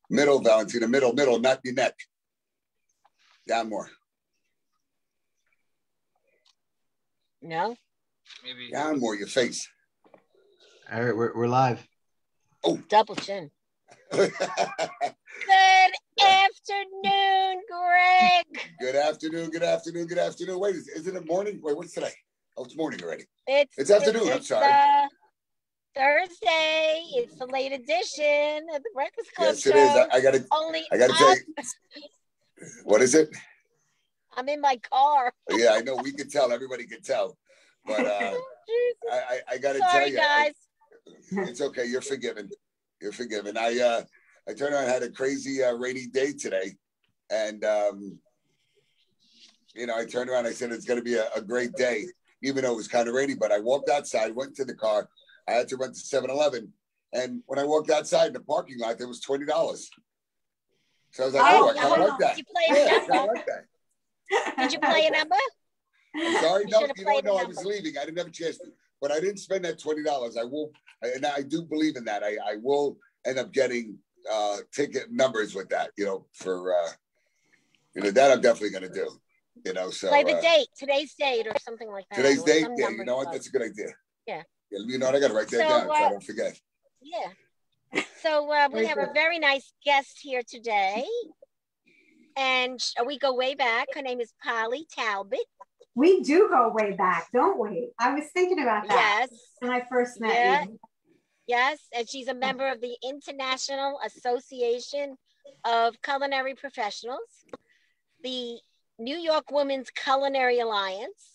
Middle, Valentina, middle, not your neck. Down more. No? Maybe. Down more, your face. All right, we're live. Oh. Double chin. Good afternoon, Greg. Good afternoon. Wait, is it a morning? Wait, what's today? Oh, it's morning already. It's afternoon. I'm sorry. Thursday. It's a late edition of the Breakfast Club yes, show. Yes, it is. I gotta tell you. What is it? I'm in my car. Yeah, I know. We can tell. Everybody can tell. But I gotta tell you, guys. It's okay. You're forgiven. You're forgiven. I turned around and had a crazy rainy day today, and I turned around. I said it's going to be a great day, even though it was kind of rainy. But I walked outside, went to the car. I had to run to 7-Eleven, and when I walked outside in the parking lot, there was $20. So I was like, I kind of like that. Did you play a number? I like that. Did you play a number? I'm sorry, no, I was leaving. I didn't have a chance to, but I didn't spend that $20. I will, and I do believe in that. I will end up getting ticket numbers with that, for that I'm definitely going to do, so. Play the date, today's date or something like that. Today's date, yeah, you know what, that's a good idea. Yeah. You know what, I got to write that down so I don't forget. Yeah. So we have a very nice guest here today. And we go way back. Her name is Polly Talbot. We do go way back, don't we? I was thinking about that. Yes. When I first met you. Yes, and she's a member of the International Association of Culinary Professionals, the New York Women's Culinary Alliance.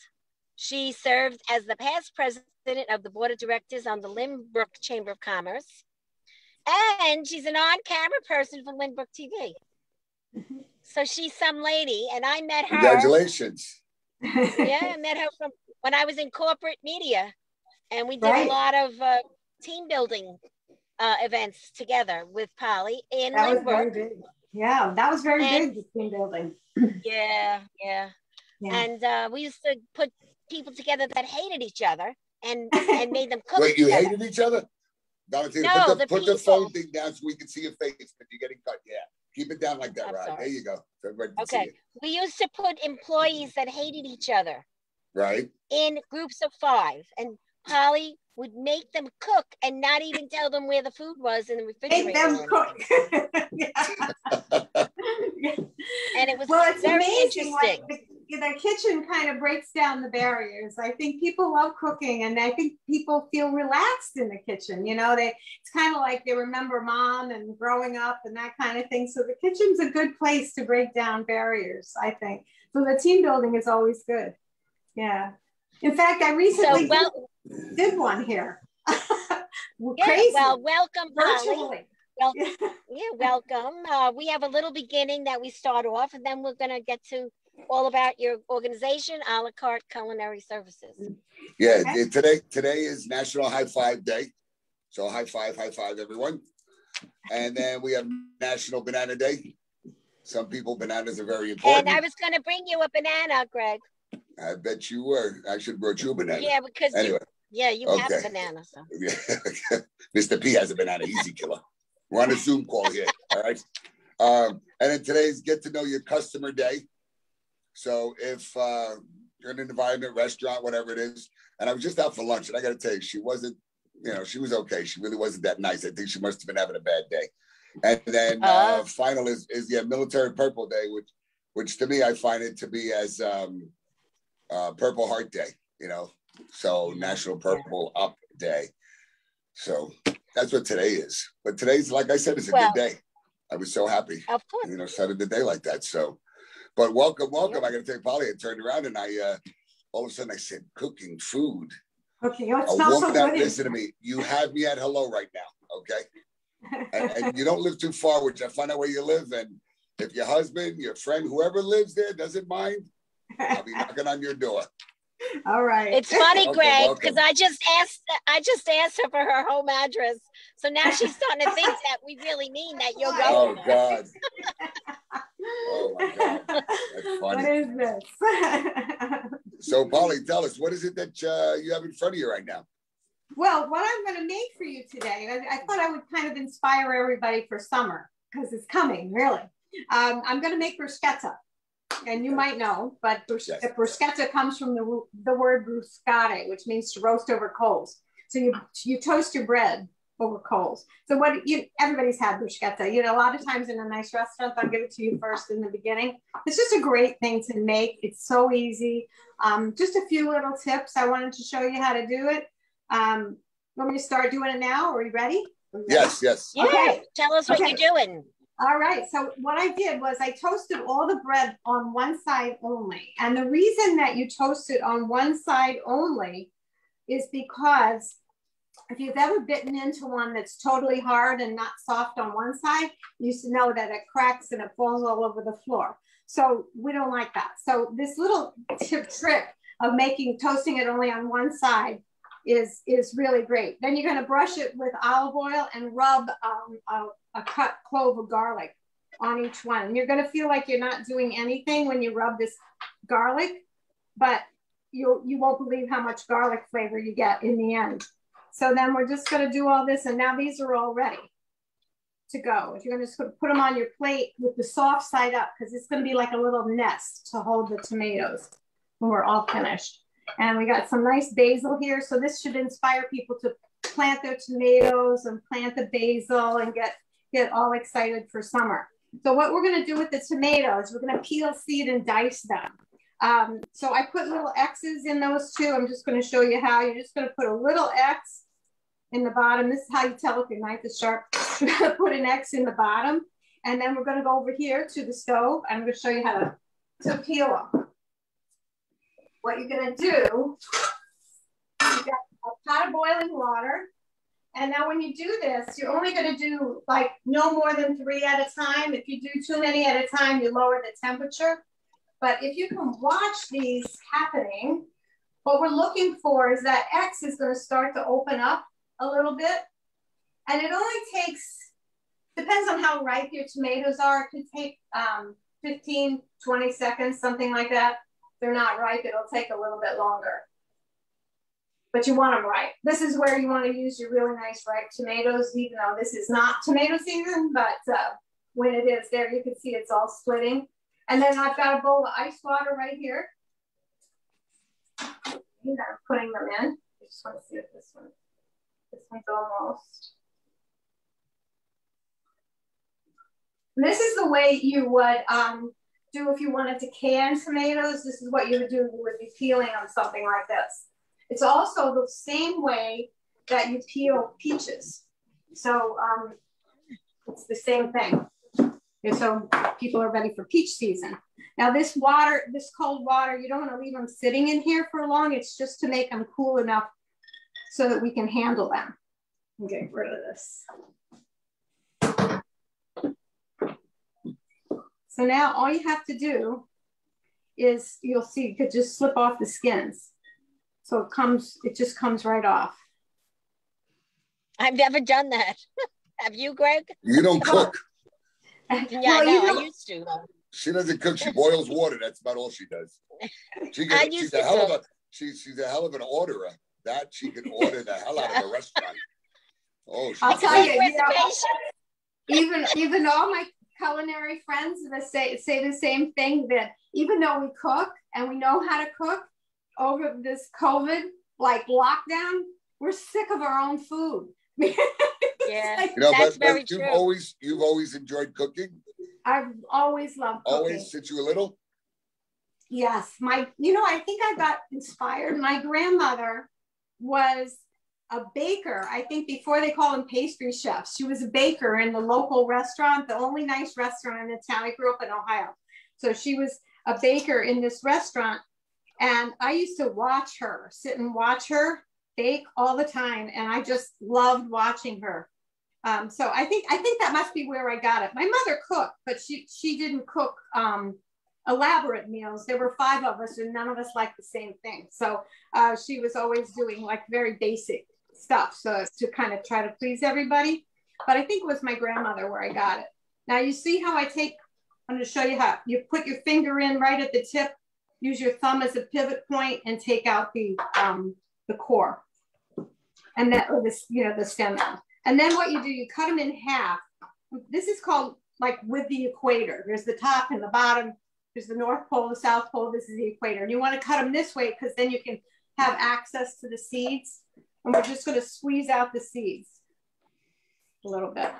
She served as the past president of the board of directors on the Lynbrook Chamber of Commerce. And she's an on-camera person for Lynbrook TV. So she's some lady, and I met her. Congratulations. Yeah, I met her from when I was in corporate media, and we did a lot of team building events together with Polly in That Lynbrook. was very big. Yeah, that was very big, the team building. Yeah. And we used to put people together that hated each other and made them cook. Wait, you together. hated each other? Valentina, no, put the phone thing down so we can see your face, but you're getting cut. Yeah. Keep it down like that, Rod. There you go. So everybody can see it. We used to put employees that hated each other. Right. In groups of 5. And Polly would make them cook and not even tell them where the food was in the refrigerator. Make them cook. And it was it's very amazing. interesting. The kitchen kind of breaks down the barriers. I think people love cooking, and I think people feel relaxed in the kitchen. It's kind of like they remember mom and growing up and that kind of thing. So the kitchen's a good place to break down barriers, I think. So the team building is always good. Yeah. In fact, I recently did one here. Crazy. Well, welcome, virtually. Polly. Welcome. We have a little beginning that we start off, and then we're going to get to all about your organization, a la carte culinary services. Yeah, today is National High Five Day. So high five, everyone. And then we have National Banana Day. Some people, bananas are very important. And I was going to bring you a banana, Greg. I bet you were. I should have brought you a banana. Yeah, because anyway. you have a banana. So. Yeah. Mr. P has a banana, easy killer. We're on a Zoom call here, all right? And then today's Get to Know Your Customer Day. So if you're in an environment, restaurant, whatever it is, and I was just out for lunch, and I got to tell you, she wasn't, she was okay. She really wasn't that nice. I think she must have been having a bad day. And then final is Military Purple Day, which to me, I find it to be as Purple Heart Day, so National Purple Up Day. So that's what today is. But today's, like I said, is a good day. I was so happy, of course, started the day like that. So, but welcome. Yeah. I got to tell you, Polly, I turned around and I, all of a sudden I said, cooking food. Okay, it smells so good. Listen to me. You have me at hello right now, okay? and you don't live too far, which I find out where you live. And if your husband, your friend, whoever lives there doesn't mind, I'll be knocking on your door. All right. It's funny, Greg, because I just asked her for her home address. So now she's starting to think that we really mean that you're going. Oh God. Oh my God. That's funny. What is this? So Polly, tell us, what is it that you have in front of you right now? Well, what I'm going to make for you today, I thought I would kind of inspire everybody for summer. because it's coming, really. I'm going to make bruschetta. And you might know, but bruschetta comes from the word bruscare, which means to roast over coals. So you toast your bread over coals. So everybody's had bruschetta. You know, a lot of times in a nice restaurant, they'll give it to you first in the beginning. It's just a great thing to make. It's so easy. Just a few little tips. I wanted to show you how to do it. Want me to start doing it now? Are you ready? Yes. Yeah. Okay. Tell us what you're doing. All right. So what I did was I toasted all the bread on one side only. And the reason that you toast it on one side only is because if you've ever bitten into one that's totally hard and not soft on one side, you should know that it cracks and it falls all over the floor. So we don't like that. So this little trick of toasting it only on one side is really great. Then you're going to brush it with olive oil and rub a cut clove of garlic on each one. And you're going to feel like you're not doing anything when you rub this garlic, but you won't believe how much garlic flavor you get in the end. So then we're just going to do all this. And now these are all ready to go. If you're going to put them on your plate with the soft side up, because it's going to be like a little nest to hold the tomatoes when we're all finished. And we got some nice basil here. So this should inspire people to plant their tomatoes and plant the basil and get all excited for summer. So what we're going to do with the tomatoes, we're going to peel, seed, and dice them. So I put little X's in those too. I'm just going to show you how. You're just going to put a little X in the bottom. This is how you tell if your knife is sharp. You're going to put an X in the bottom. And then we're going to go over here to the stove. I'm going to show you how to peel them. What you're going to do, you've got a pot of boiling water. And now when you do this, you're only going to do like no more than 3 at a time. If you do too many at a time, you lower the temperature. But if you can watch these happening, what we're looking for is that X is going to start to open up a little bit. And it only takes, depends on how ripe your tomatoes are. It could take 15, 20 seconds, something like that. If they're not ripe, it'll take a little bit longer. But you want them ripe. This is where you want to use your really nice ripe tomatoes, even though this is not tomato season, but when it is there, you can see it's all splitting. And then I've got a bowl of ice water right here. I'm putting them in. I just want to see if this one's almost. And this is the way you would do if you wanted to can tomatoes. This is what you would do. You would be peeling on something like this. It's also the same way that you peel peaches. So it's the same thing. And so people are ready for peach season. Now this water, this cold water, you don't want to leave them sitting in here for long. It's just to make them cool enough so that we can handle them. I'm getting rid of this. So now all you have to do is, you'll see, you could just slip off the skins. So it just comes right off. I've never done that. Have you, Greg? You don't cook. Yeah, well, no, I used to. She doesn't cook. She boils water. That's about all she does. She's a hell of an orderer. That she can order the hell out of a restaurant. Oh, I'll tell you, even all my culinary friends say the same thing, that even though we cook and we know how to cook, over this COVID like lockdown, we're sick of our own food. Yeah, like, that's very true. true. You've always enjoyed cooking. I've always loved cooking. Always since you were little. Yes, I think I got inspired. My grandmother was a baker. I think before they call them pastry chefs, she was a baker in the local restaurant, the only nice restaurant in the town. I grew up in Ohio, so she was a baker in this restaurant. And I used to sit and watch her bake all the time. And I just loved watching her. So I think that must be where I got it. My mother cooked, but she didn't cook elaborate meals. There were 5 of us and none of us liked the same thing. So she was always doing like very basic stuff. So to kind of try to please everybody. But I think it was my grandmother where I got it. Now you see how I'm going to show you how you put your finger in right at the tip. Use your thumb as a pivot point and take out the core, and the stem end. And then what you do, you cut them in half. This is called like with the equator. There's the top and the bottom. There's the North Pole, the South Pole. This is the equator. And you want to cut them this way because then you can have access to the seeds. And we're just going to squeeze out the seeds a little bit.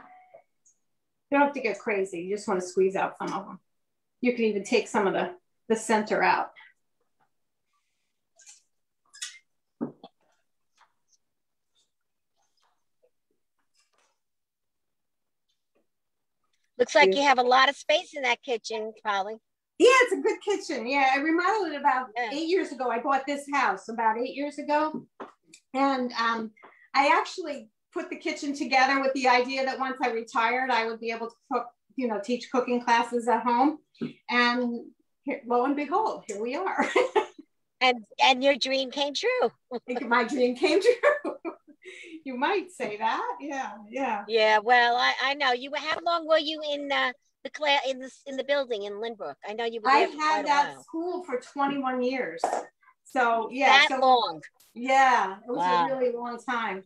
You don't have to get crazy. You just want to squeeze out some of them. You can even take some of the center out. Looks like you have a lot of space in that kitchen, Polly. Yeah, it's a good kitchen. Yeah, I remodeled it about 8 years ago. I bought this house about 8 years ago. And I actually put the kitchen together with the idea that once I retired, I would be able to cook, you know, teach cooking classes at home. And lo and behold, here we are. and your dream came true. I think my dream came true. You might say that. Yeah. Yeah, well, I know you. How long were you in the class in the building in Lynbrook? I know you were there. I had that school for 21 years. So yeah, that long. Yeah, it was a really long time.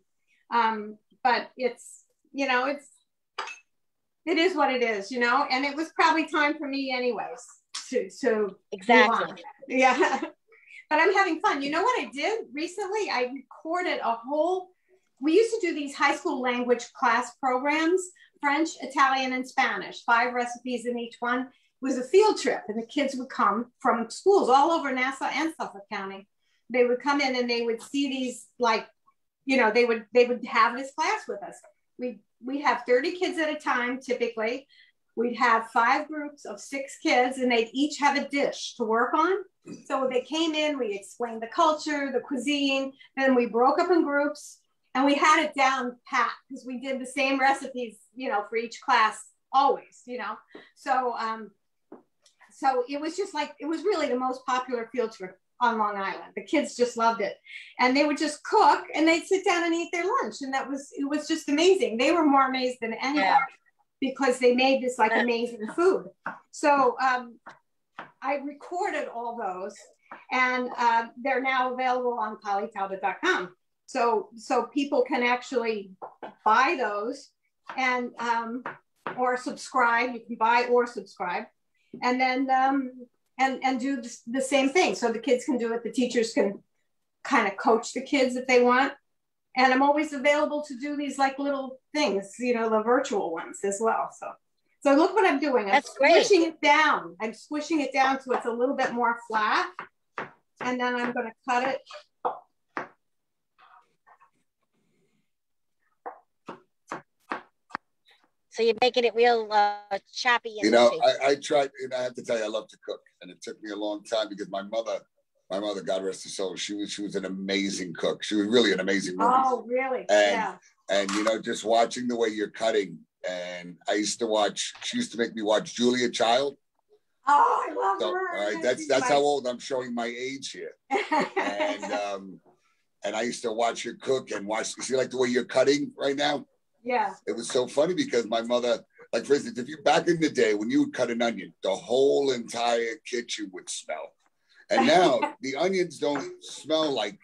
But it's, you know, it is what it is, you know, and it was probably time for me anyways to exactly. Yeah. But I'm having fun. You know what I did recently? I recorded we used to do these high school language class programs, French, Italian, and Spanish, 5 recipes in each one. It was a field trip, and the kids would come from schools all over Nassau and Suffolk County. They would come in and they would see these, like, you know, they would have this class with us. We have 30 kids at a time, typically. We'd have 5 groups of 6 kids, and they'd each have a dish to work on. So they came in, we explained the culture, the cuisine, then we broke up in groups, and we had it down pat because we did the same recipes, you know, for each class always, you know. So it was just like, it was really the most popular field trip on Long Island. The kids just loved it. And they would just cook and they'd sit down and eat their lunch. And it was just amazing. They were more amazed than anyone because they made this like amazing food. So I recorded all those, and they're now available on pollytalbot.com. So people can actually buy those and or subscribe. You can buy or subscribe, and then and do the same thing. So the kids can do it. The teachers can kind of coach the kids if they want. And I'm always available to do these like little things, you know, the virtual ones as well. So look what I'm doing. I'm squishing it down. I'm squishing it down so it's a little bit more flat. And then I'm going to cut it. So you're making it real choppy. And you know, I tried, and I have to tell you, I love to cook. And it took me a long time because my mother, God rest her soul, she was an amazing cook. She was really an amazing woman. Oh, really? And you know, just watching the way you're cutting. And I used to watch, she used to make me watch Julia Child. Oh, I love her. All right, that's how old I'm showing my age here. And I used to watch her cook and see like the way you're cutting right now? Yeah. It was so funny because my mother, like for instance, if you back in the day when you would cut an onion, the whole entire kitchen would smell. And now the onions don't smell like,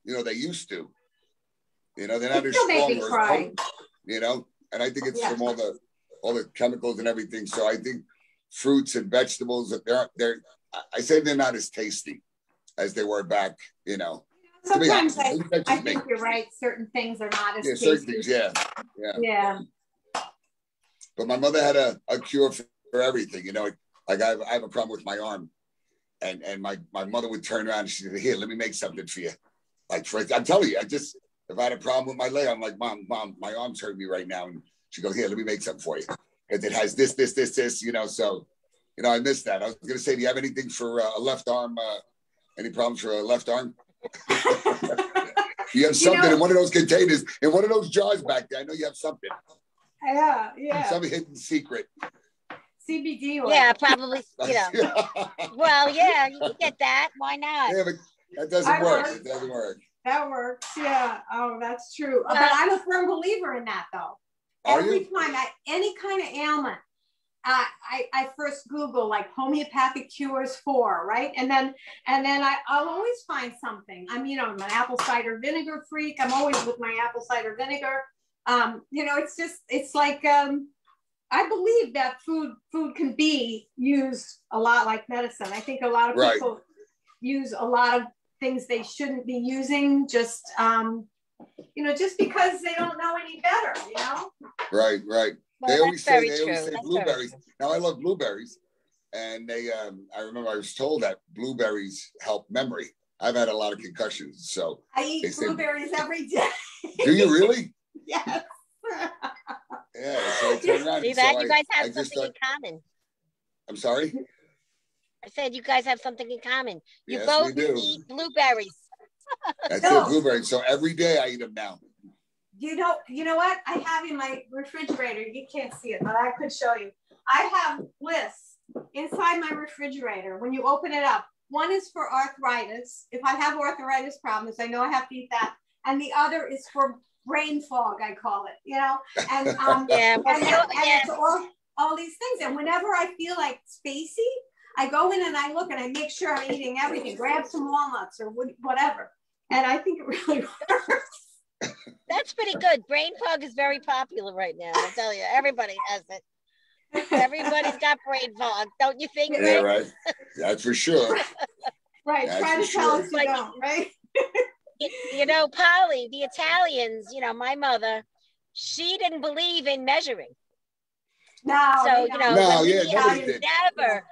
you know, they used to. You know, they're not as strong or as potent, you know. And I think it's from all the chemicals and everything. So I think fruits and vegetables, I say they're not as tasty as they were back, you know. Sometimes I think you're right. Certain things are not as tasty. Certain things, yeah. But my mother had a cure for everything, you know. Like I have a problem with my arm. And my mother would turn around and she said, here, let me make something for you. Like, I'm telling you, if I had a problem with my leg, I'm like, Mom, my arm's hurting me right now. And she goes, here, let me make something for you. Because it has this, you know. So, you know, I missed that. I was going to say, do you have anything for a left arm? Any problems for a left arm? You have something in one of those containers, in one of those jars back there. I know you have something. Yeah. Some hidden secret. CBD oil. Yeah, probably, you know. Well, yeah, you can get that. Why not? Yeah, but that doesn't work. It doesn't work. That works, yeah. Oh, that's true. But I'm a firm believer in that, though. Every time, any kind of ailment, I first Google like homeopathic cures for, right? And then I'll always find something. I'm an apple cider vinegar freak. I'm always with my apple cider vinegar. You know, it's like I believe that food can be used a lot like medicine. I think a lot of people use a lot of things they shouldn't be using, just just because they don't know any better, Right. Well, They always say That's blueberries. Now I love blueberries, and I remember I was told that blueberries help memory. I've had a lot of concussions, so I eat blueberries every day. Do you really? Yes. Yeah, so I turned around. See that? You guys have something in common. I'm sorry? I said you guys have something in common. You Yes, both we do. eat blueberries. That's it, blueberries. So every day I eat them now. You know what? I have in my refrigerator, you can't see it, but I could show you. I have lists inside my refrigerator. When you open it up, one is for arthritis. If I have arthritis problems, I know I have to eat that. And the other is for brain fog, I call it, and it's all these things. And whenever I feel like spacey, I go in and I look and I make sure I'm eating everything, grab some walnuts or whatever. And I think it really works. That's pretty good. Brain fog is very popular right now. I tell you, everybody has it. Everybody's got brain fog, don't you think? Yeah, right. That's for sure. Right. Try to tell us you don't, right? Polly, the Italians, my mother, she didn't believe in measuring. No. So, nobody did. Never.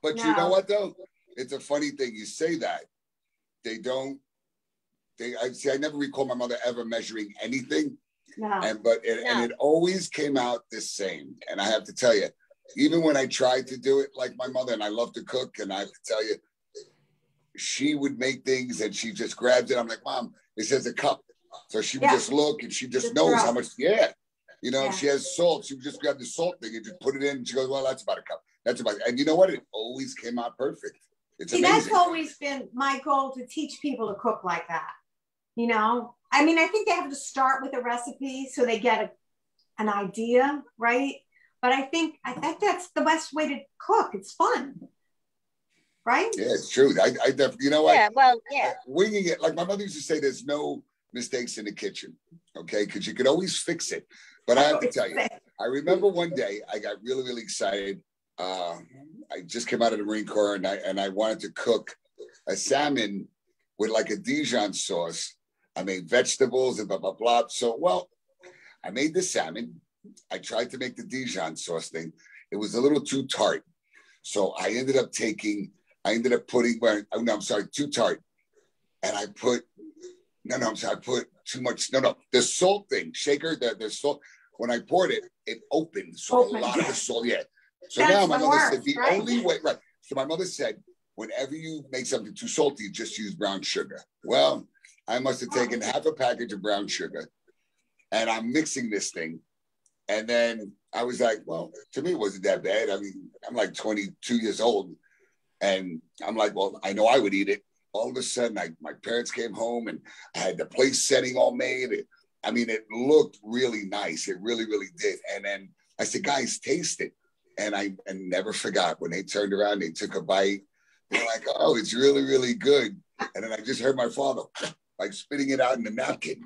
But you know what, though? It's a funny thing. You say that. They don't. I never recall my mother ever measuring anything. No. And it always came out the same. And I have to tell you, even when I tried to do it like my mother, and I love to cook, and I have to tell you, she would make things and she just grabs it. I'm like, Mom, it says a cup. So she would just look and she just knows how much. If she has salt, she would just grab the salt thing and just put it in. And she goes, well, that's about a cup. That's about it. And you know what? It always came out perfect. It's amazing. That's always been my goal, to teach people to cook like that. I mean, I think they have to start with a recipe so they get an idea, right? But I think that's the best way to cook. It's fun. Right? Yeah, it's true. I definitely, you know what? Yeah, well, yeah. Winging it, like my mother used to say, there's no mistakes in the kitchen, okay? Because you could always fix it. But I have to tell you, I remember one day I got really, really excited. I just came out of the Marine Corps and I wanted to cook a salmon with like a Dijon sauce. I made vegetables and blah, blah, blah. So, I made the salmon. I tried to make the Dijon sauce thing. It was a little too tart. So I ended up putting, too tart. And I put too much, the salt thing, shaker, the salt. When I poured it, it opened. So a lot of the salt, So that's now my mother said the right? only way, right. So my mother said, whenever you make something too salty, just use brown sugar. Well, I must have taken half a package of brown sugar and I'm mixing this thing. And then I was like, well, to me, it wasn't that bad. I mean, I'm like 22 years old. And I'm like, well, I know I would eat it. All of a sudden, my parents came home and I had the place setting all made. It looked really nice. It really, really did. And then I said, guys, taste it. And I never forgot when they turned around, they took a bite. They're like, oh, it's really, really good. And then I just heard my father like spitting it out in the napkin.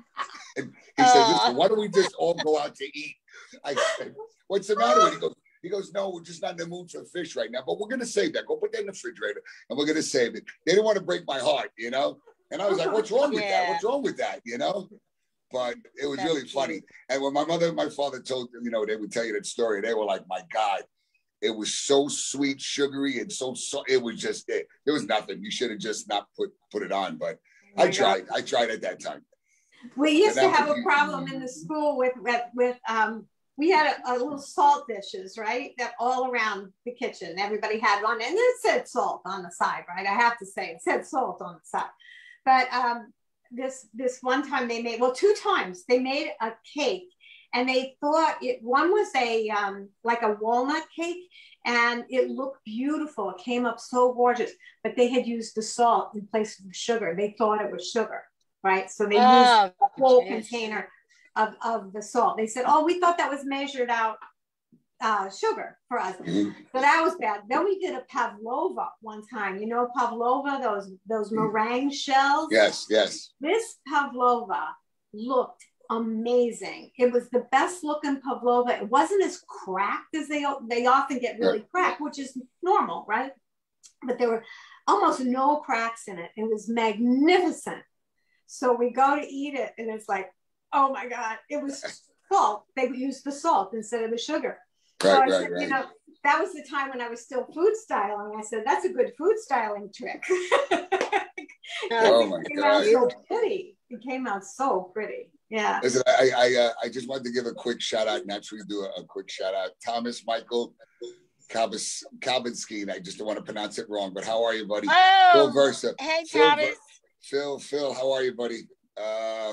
And he said, listen, why don't we just all go out to eat? I said, what's the matter with you? He goes, no, we're just not in the mood for fish right now, but we're going to save that. Go put that in the refrigerator and we're going to save it. They didn't want to break my heart, And I was like, what's wrong with that? What's wrong with that? But it was really funny. And when my mother and my father told, they would tell you that story, they were like, my God, it was so sweet, sugary, and so it was just, there was nothing. You should have just not put it on. But I tried at that time. We used to have a problem in the school with we had a little salt dishes, right? That all around the kitchen, everybody had one, and it said salt on the side, right? I have to say, it said salt on the side. But this one time they made, two times they made a cake, and they thought one was a like a walnut cake, and it looked beautiful. It came up so gorgeous, but they had used the salt in place of the sugar. They thought it was sugar, right? So they used a whole container of the salt. They said, we thought that was measured out sugar for us. So that was bad. Then we did a Pavlova one time. Pavlova, those meringue shells? Yes. This Pavlova looked amazing. It was the best looking Pavlova. It wasn't as cracked as they often get really cracked, which is normal, right? But there were almost no cracks in it. It was magnificent. So we go to eat it, and it's like, oh my God, it was salt. They used the salt instead of the sugar. So I said, you know, that was the time when I was still food styling. I said, that's a good food styling trick. Oh my God. So pretty. It came out so pretty. Yeah. Listen, I just wanted to give a quick shout out, naturally do a quick shout out. Thomas Michael Kalbinski. I just don't want to pronounce it wrong, but how are you, buddy? Oh, Phil Versa. Hey, Thomas. Phil, how are you, buddy?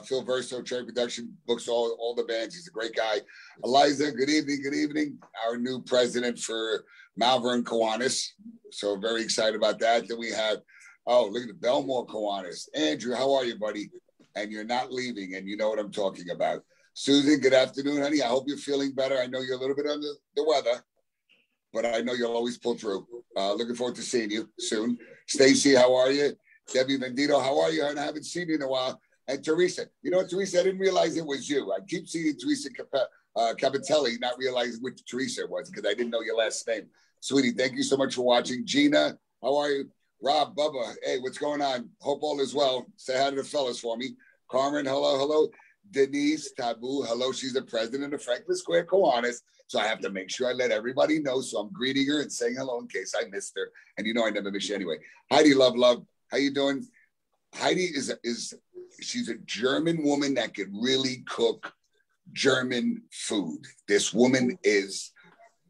Phil Verso, Cherry Production, books all the bands. He's a great guy. Eliza, good evening. Our new president for Malvern Kiwanis. So very excited about that. Then we have, look at the Belmore Kiwanis. Andrew, how are you, buddy? And you're not leaving, and you know what I'm talking about. Susan, good afternoon, honey. I hope you're feeling better. I know you're a little bit under the weather, but I know you'll always pull through. Looking forward to seeing you soon. Stacy, how are you? Debbie Vendito, how are you? I haven't seen you in a while. And Teresa, you know what, Teresa, I didn't realize it was you. I keep seeing Teresa Capitelli, not realizing which Teresa it was because I didn't know your last name. Sweetie, thank you so much for watching. Gina, how are you? Rob, Bubba, hey, what's going on? Hope all is well. Say hi to the fellas for me. Carmen, hello. Denise, Taboo, hello. She's the president of Franklin Square Kiwanis. So I have to make sure I let everybody know. So I'm greeting her and saying hello in case I missed her. And you know I never miss you anyway. Heidi, love. How you doing? Heidi she's a German woman that could really cook German food. This woman is,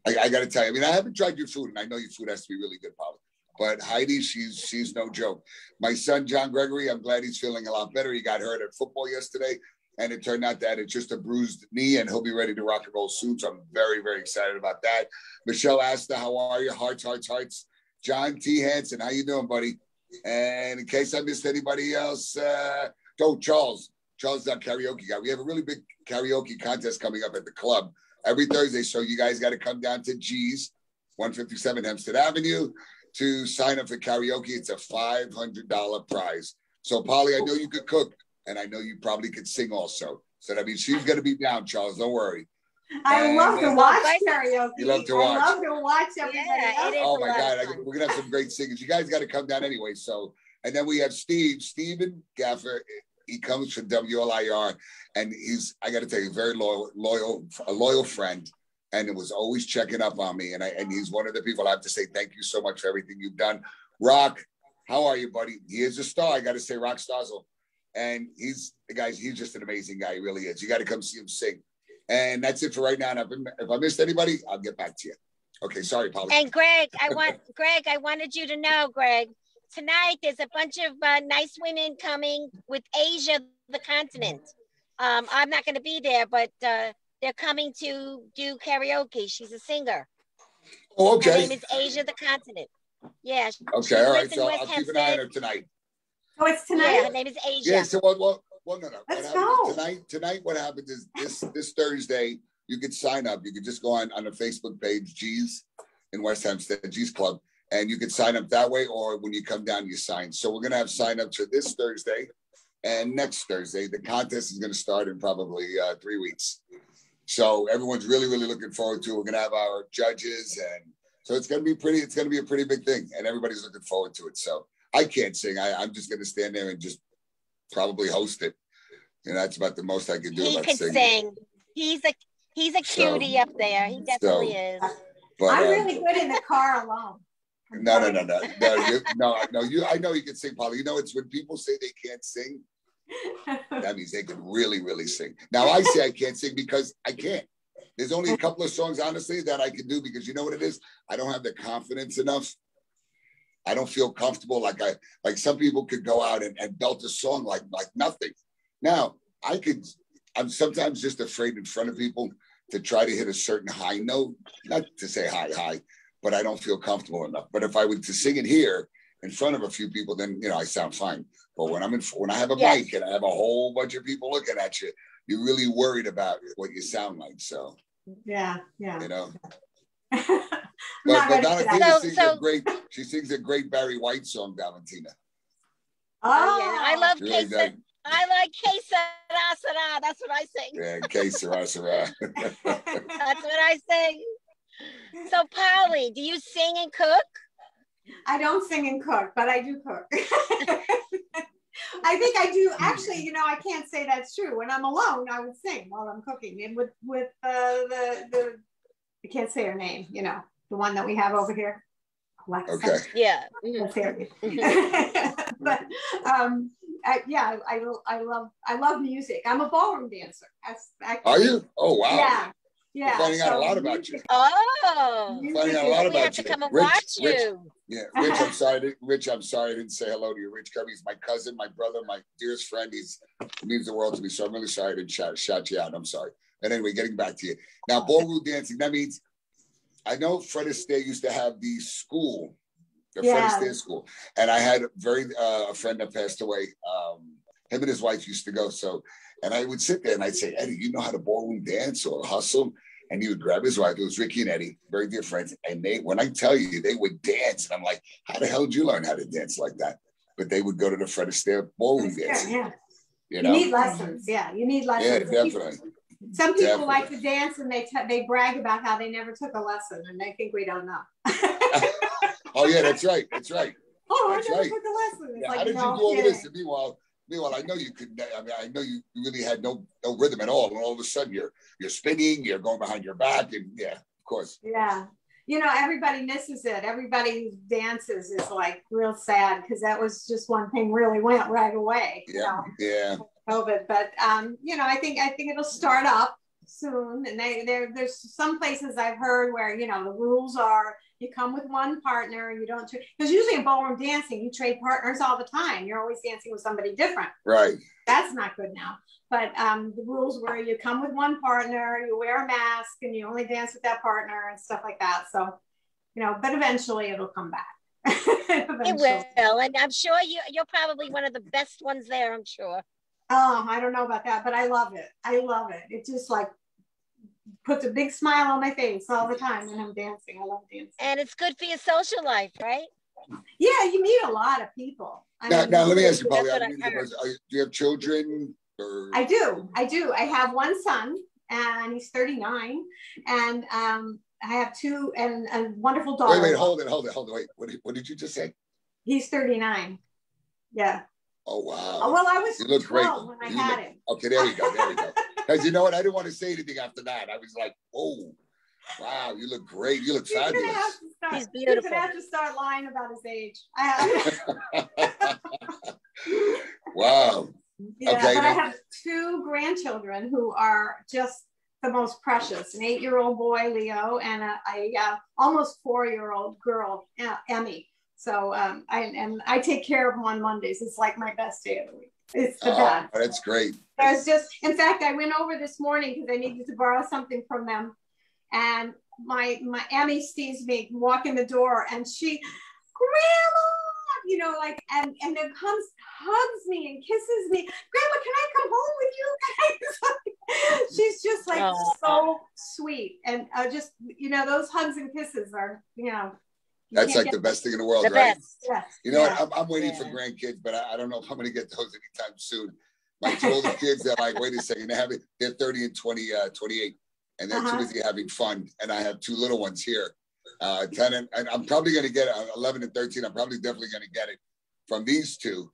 I got to tell you, I mean, I haven't tried your food, and I know your food has to be really good, Polly. But Heidi, she's no joke. My son, John Gregory, I'm glad he's feeling a lot better. He got hurt at football yesterday, and it turned out that it's just a bruised knee, and he'll be ready to rock and roll soon. So I'm very, very excited about that. Michelle Asta, how are you? Hearts. John T. Hansen, how you doing, buddy? And in case I missed anybody else, Charles is our karaoke guy. We have a really big karaoke contest coming up at the club every Thursday. So you guys got to come down to G's, 157 Hempstead Avenue, to sign up for karaoke. It's a $500 prize. So, Polly, I know you could cook, and I know you probably could sing also. So that means she's going to be down, Charles. Don't worry. I love to watch karaoke. You love to watch. I love to watch everybody else. Oh, my God. We're going to have some great singers. You guys got to come down anyway. So, and then we have Steven Gaffer. He comes from WLIR, and I got to tell you, very loyal friend. And it was always checking up on me. And he's one of the people I have to say thank you so much for everything you've done. Rock, how are you, buddy? He is a star. I got to say, Rock Starzl. And he's just an amazing guy. He really is. You got to come see him sing. And that's it for right now. And if I missed anybody, I'll get back to you. Okay, sorry, Polly. And Greg, I wanted you to know, Greg, tonight there's a bunch of nice women coming with Asia, the continent. I'm not going to be there, but they're coming to do karaoke. She's a singer. Oh, okay. Her name is Asia, the continent. Yeah. Okay, all right. So I'll keep an eye on her tonight. Oh, it's tonight? Yeah, her name is Asia. Yeah, so well, no. Let's go. Tonight, what happens is this Thursday, you could sign up. You could just go on the Facebook page, G's in West Hempstead, G's Club, and you can sign up that way, or when you come down, you sign. So we're going to have sign-ups for this Thursday and next Thursday. The contest is going to start in probably 3 weeks. So everyone's really, really looking forward to it. We're going to have our judges, and so it's going to be a pretty big thing, and everybody's looking forward to it. So I can't sing. I'm just going to stand there and just probably host it. You know, that's about the most I can do. He can sing. He's a cutie up there. He definitely is. But, I'm really good in the car alone. No. I know you can sing, Polly. You know, it's when people say they can't sing, that means they can really, really sing. Now, I say I can't sing because I can't. There's only a couple of songs, honestly, that I can do because you know what it is? I don't have the confidence enough. I don't feel comfortable like some people could go out and belt a song like nothing. Now, I'm sometimes just afraid in front of people to try to hit a certain high note, not to say high, but I don't feel comfortable enough. But if I were to sing it here in front of a few people, then, you know, I sound fine. But when I have a mic and I have a whole bunch of people looking at you, you're really worried about what you sound like. So, yeah. You know. But Valentina sings a great Barry White song, Valentina. Oh, yeah. I I like que sera, sera. That's what I sing. Yeah, que sera, sera. That's what I sing. So, Polly, do you sing and cook? I don't sing and cook, but I do cook. I think I do. Actually, you know, I can't say that's true. When I'm alone, I would sing while I'm cooking. And with the I can't say her name. You know, the one that we have over here. Alexa. Okay. Yeah. But yeah, I love music. I'm a ballroom dancer. Are you? Oh wow. Yeah. Yeah. We're finding out a lot about you. Oh. Finding out a lot We about have to you. come and watch you. Yeah, Rich, I'm sorry I didn't say hello to you. Rich Covey is my cousin, my brother, my dearest friend. He means the world to me, so I'm really sorry I didn't shout you out. I'm sorry. And anyway, getting back to you. Now, ballroom dancing, that means, I know Fred Astaire used to have the school, the Fred Astaire school. And I had a friend that passed away. Him and his wife used to go. So, and I would sit there and I'd say, Eddie, you know how to ballroom dance or hustle? And he would grab his wife. It was Ricky and Eddie, very dear friends. And when I tell you, they would dance. And I'm like, how the hell did you learn how to dance like that? But they would go to the Fred Astaire ballroom dancing. Yeah. You know? need lessons. Yeah, you need lessons. Yeah, definitely. Some people like to dance and they brag about how they never took a lesson, and they think we don't know. Oh yeah, that's right. That's right. Oh, that's I never right. took a lesson. It's Yeah, like, how did you do all of this? And meanwhile, I know you could. I mean, I know you really had no rhythm at all, and all of a sudden you're spinning, you're going behind your back, and yeah, of course. Yeah, you know, everybody misses it. Everybody who dances is like real sad because that was just one thing really went right away. Yeah, yeah. COVID, but you know, I think it'll start up soon, and there's some places I've heard where, you know, the rules are you come with one partner, you don't, because usually in ballroom dancing you trade partners all the time, you're always dancing with somebody different. Right. That's not good now, but the rules were you come with one partner, you wear a mask, and you only dance with that partner and stuff like that. So, you know, but eventually it'll come back. It will, and I'm sure you're probably one of the best ones there, I'm sure. Oh, I don't know about that, but I love it. I love it. It just like puts a big smile on my face all the time when I'm dancing. I love dancing. And it's good for your social life, right? Yeah, you meet a lot of people. Now let me ask you, Polly, do you have children? Or? I do. I have one son, and he's 39, and I have two and a wonderful daughter. Wait, hold it. Wait, what did you just say? He's 39. Yeah. Oh, wow. Oh, well, I was 12 great. when I had him. Okay, there we go. Because you know what? I didn't want to say anything after that. I was like, oh, wow, you look great. You look fabulous. He's beautiful. He's going to have to start lying about his age. Wow. Yeah, okay, but I have two grandchildren who are just the most precious. An 8-year-old boy, Leo, and a almost 4-year-old girl, Emmy. So I take care of them on Mondays. It's like my best day of the week. It's the best. That's great. There's just, in fact, I went over this morning because I needed to borrow something from them, and my Emmy sees me walk in the door, and she, Grandma, you know, like, and then hugs me and kisses me. Grandma, can I come home with you? She's just like so sweet, and just, you know, those hugs and kisses are, you know. That's like the best thing in the world, the right? Best. Yes. You know what? I'm waiting for grandkids, but I don't know if I'm going to get those anytime soon. My two older kids are like, wait a second, they're 30 and 28, and they're too busy having fun. And I have two little ones here, 10 and I'm probably going to get 11 and 13. I'm probably definitely going to get it from these two,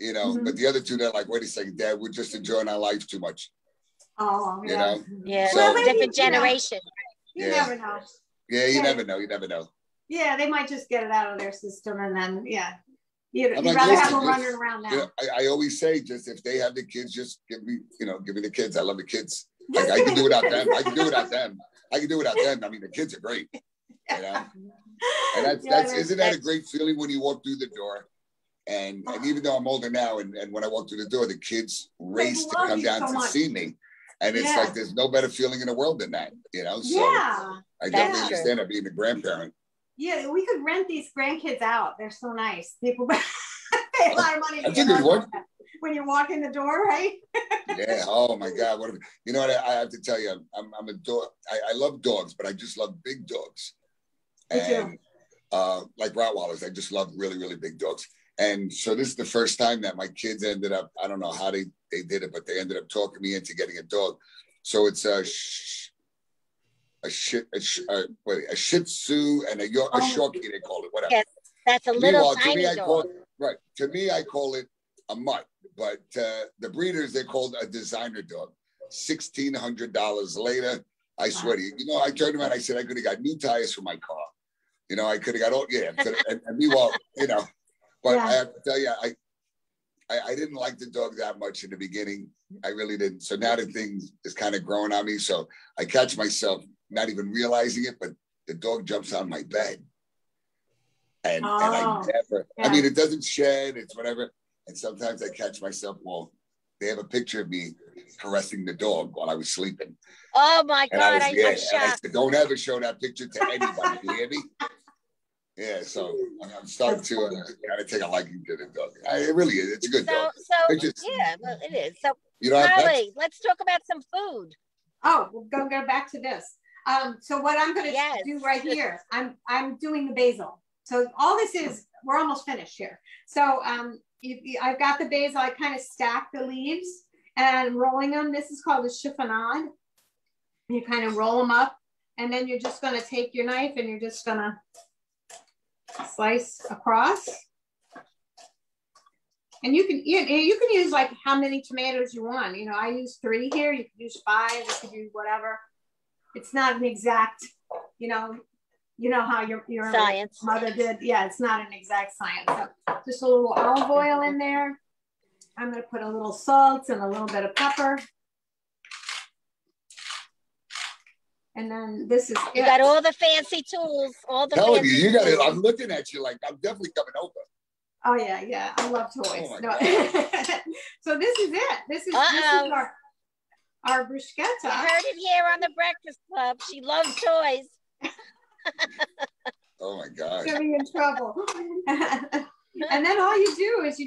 you know. But the other two, they're like, wait a second, Dad, we're just enjoying our life too much. Oh, yeah. You know? Yeah, so, well, different generation. You never know. Yeah, you never know. You never know. Yeah, they might just get it out of their system, and then you'd like, rather have them running around now. You know, I always say, just if they have the kids, just give me the kids. I love the kids. I can do without them. I can do without them. I mean, the kids are great. You know, and isn't that a great feeling when you walk through the door? And even though I'm older now, and when I walk through the door, the kids race to come down to see me. And it's like there's no better feeling in the world than that, you know. So I definitely understand that being a grandparent. Yeah, we could rent these grandkids out. They're so nice. People pay a lot of money to That's a good one. When you walk in the door, right? Yeah. Oh my God. You know what? I have to tell you, I'm a dog. I love dogs, but I just love big dogs. And like Rottweilers, I just love really, really big dogs. And so this is the first time that my kids ended up, I don't know how they did it, but they ended up talking me into getting a dog. So it's a Shih Tzu and a Yorkie, they call it, whatever. Yes, that's a little tiny dog. Right. To me, I call it a mutt, but the breeders, they called a designer dog. $1,600 later, I swear to you. You know, I turned around, I said I could have got new tires for my car. You know, I could have got all, and meanwhile, you know, but I have to tell you, I didn't like the dog that much in the beginning. I really didn't. So now the thing is kind of growing on me. So I catch myself not even realizing it, but the dog jumps on my bed. And I never, I mean, it doesn't shed, it's whatever. And sometimes I catch myself, well, they have a picture of me caressing the dog while I was sleeping. Oh my God, I'm shocked. And I said, don't ever show that picture to anybody, you hear me? Yeah, so I'm starting to kind of take a liking to the dog. It really is. It's a good dog. Yeah, well, it is. So, you know, Carly, let's talk about some food. Oh, we're going to go back to this. So what I'm going to do right here, I'm doing the basil. So all this is, we're almost finished here. So I've got the basil. I kind of stack the leaves and rolling them. This is called a chiffonade. You kind of roll them up, and then you're just going to take your knife and you're just going to slice across. And you can use like how many tomatoes you want. You know, I use 3 here. You can use 5. You could use whatever. It's not an exact, you know how your science mother did. Yeah, it's not an exact science. So just a little olive oil in there. I'm going to put a little salt and a little bit of pepper. And then this is You got all the fancy tools. All the telling fancy you got it. tools. I'm looking at you like I'm definitely coming over. Oh yeah. I love toys. Oh no. So this is it. This is our bruschetta. I heard it here on the Breakfast Club. She loves toys. Oh my God. Getting in trouble. And then all you do is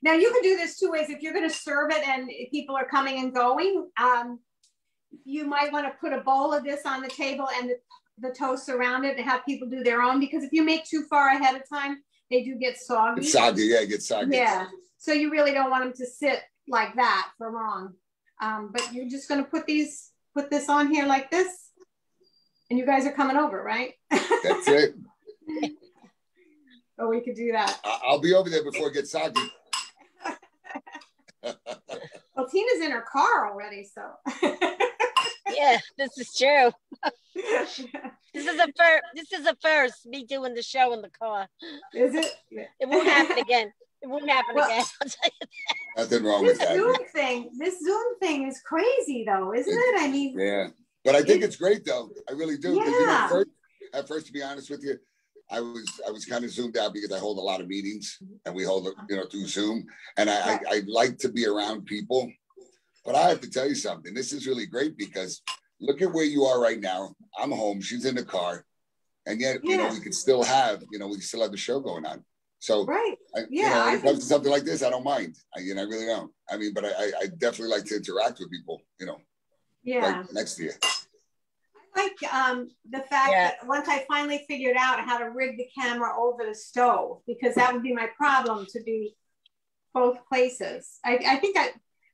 now you can do this 2 ways. If you're going to serve it and people are coming and going, you might want to put a bowl of this on the table and the toast around it and have people do their own, because if you make too far ahead of time, they do get soggy. It's soggy, yeah, it gets soggy. Yeah, so you really don't want them to sit like that for long. But you're just going to put this on here like this, and you guys are coming over, right? That's it. Oh, we could do that. I'll be over there before it gets soggy. Well, Tina's in her car already, so. Yeah, this is true. This is a first, me doing the show in the car. Is it? It won't happen again. It won't happen again. I'll tell you that. Nothing wrong with that. This Zoom thing is crazy, though, isn't it? I mean, yeah, but I think it's great, though. I really do. Yeah. You know, at first, to be honest with you, I was kind of zoomed out because I hold a lot of meetings and we hold, through Zoom, and I like to be around people. But I have to tell you something. This is really great because look at where you are right now. I'm home. She's in the car, and yet we can still have the show going on. So right, when it comes to something like this, I don't mind. I really don't. I mean, but I definitely like to interact with people. Right next to you. I like the fact that once I finally figured out how to rig the camera over the stove, because that would be my problem, to be both places. I think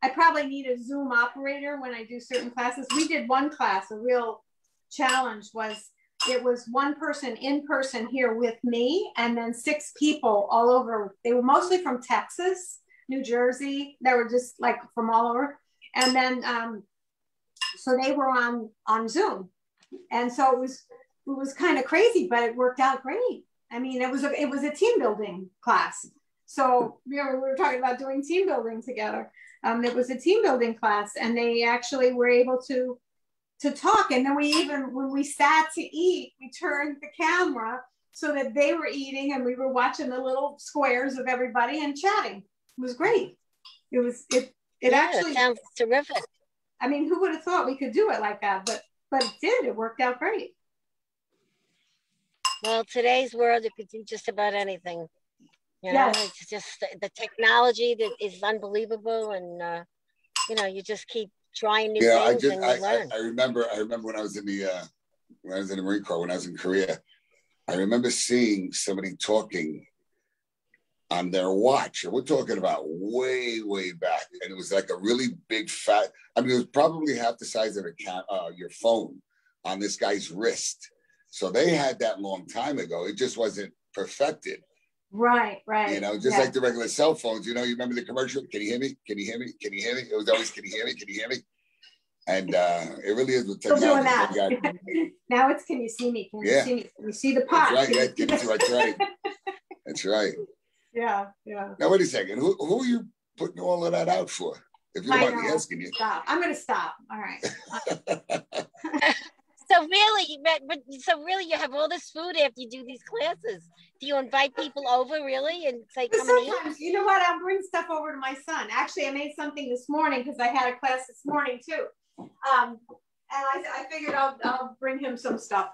I probably need a Zoom operator when I do certain classes. We did one class, a real challenge was, it was one person in person here with me, and then 6 people all over. They were mostly from Texas, New Jersey. They were just like from all over. And then, so they were on Zoom. And so it was kind of crazy, but it worked out great. I mean, it was a team building class. So, we were talking about doing team building together. It was a team building class, and they actually were able to talk. And then when we sat to eat, we turned the camera so that they were eating and we were watching the little squares of everybody and chatting. It was great. It actually sounds terrific. I mean, who would have thought we could do it like that? But it did. It worked out great. Well, today's world, you could do just about anything. It's just the technology that is unbelievable, and you just keep trying new things and you learn. I remember when I was in the Marine Corps, when I was in Korea, I remember seeing somebody talking on their watch. And we're talking about way, way back. And it was like a really big fat, I mean, it was probably half the size of your phone on this guy's wrist. So they had that long time ago. It just wasn't perfected. Right. You know, just like the regular cell phones. You know, you remember the commercial? Can you hear me? Can you hear me? Can you hear me? It was always, can you hear me? Can you hear me? And it really is with technology. Still doing that. Now it's, can you see me? Can you see me? Can you see the pot? That's right. Yeah, that's right. That's right. Yeah. Now, wait a second. Who are you putting all of that out for? If you want me asking you. Stop. I'm going to stop. All right. So really, you have all this food after you do these classes. Do you invite people over really and say, come and eat? Sometimes, you know what? I'll bring stuff over to my son. Actually, I made something this morning because I had a class this morning too. And I figured I'll bring him some stuff.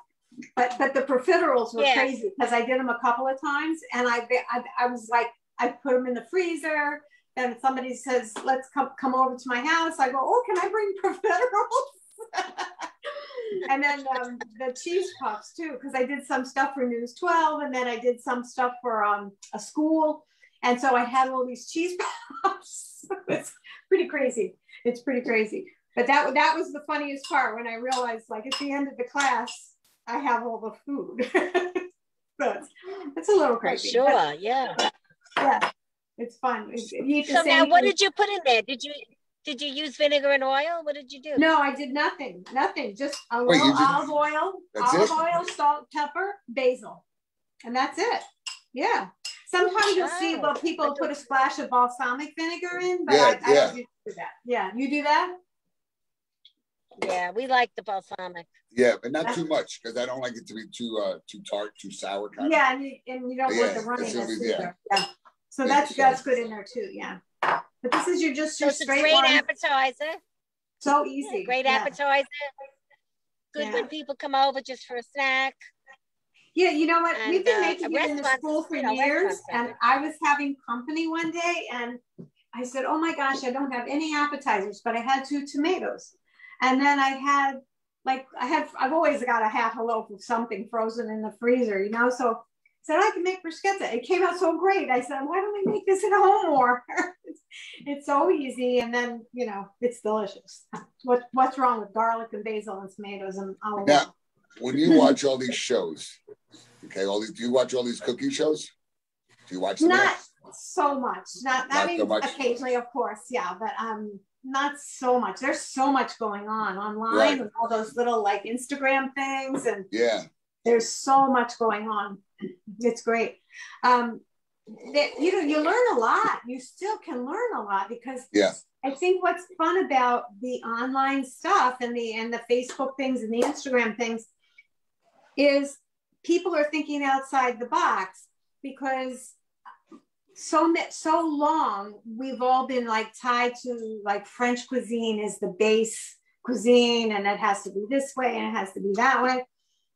But the profiteroles were crazy because I did them a couple of times, and I was like, I put them in the freezer. Then somebody says, let's come over to my house. I go, oh, can I bring profiteroles? And then the cheese puffs too, because I did some stuff for News 12, and then I did some stuff for a school. And so I had all these cheese puffs. It's pretty crazy. It's pretty crazy. But that was the funniest part when I realized, like, at the end of the class, I have all the food. But it's a little crazy. Sure, but, yeah, it's fun. So now, what did you put in there? Did you use vinegar and oil? What did you do? No, I did nothing. Just a little olive oil, salt, pepper, basil, and that's it. Yeah. Sometimes you'll see people put a splash of balsamic vinegar in, but I don't do that. Yeah, you do that? Yeah, we like the balsamic. Yeah, but not too much because I don't like it to be too tart, too sour. Yeah, and you don't want the runniness either. Yeah. So that's good in there too. Yeah. But this is your straight great appetizer. So easy. Yeah, great appetizer. Good when people come over just for a snack. Yeah, you know what? We've been making it in the school for years, and I was having company one day, and I said, "Oh my gosh, I don't have any appetizers," but I had 2 tomatoes, and then I've always got a half a loaf of something frozen in the freezer, you know. So I said I can make bruschetta. It came out so great. I said, "Why don't we make this at home more?" It's so easy, and then it's delicious. What's wrong with garlic and basil and tomatoes and olive oil? Now, when you watch all these shows, do you watch all these cooking shows? Do you watch them? Not so much. Not so much. Occasionally, of course, yeah, but not so much. There's so much going on online with all those little like Instagram things, and there's so much going on. It's great. You learn a lot. You still can learn a lot because I think what's fun about the online stuff and the Facebook things and the Instagram things is people are thinking outside the box, because so long we've all been like tied to like French cuisine is the base cuisine, and it has to be this way and it has to be that way.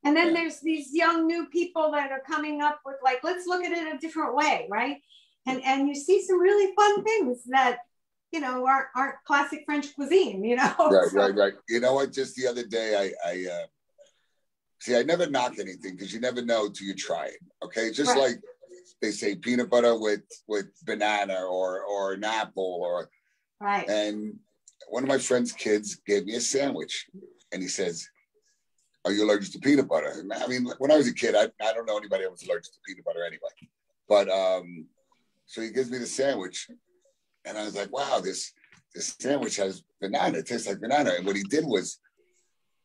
And then there's these young new people that are coming up with like, let's look at it a different way, right? And you see some really fun things that aren't classic French cuisine, Right. You know what? Just the other day, I never knock anything because you never know till you try it. Okay, just like they say, peanut butter with banana or an apple or And one of my friend's kids gave me a sandwich, and he says, "Are you allergic to peanut butter?" I mean, when I was a kid, I don't know anybody that was allergic to peanut butter anyway. But so he gives me the sandwich, and I was like, "Wow, this sandwich has banana. It tastes like banana." And what he did was,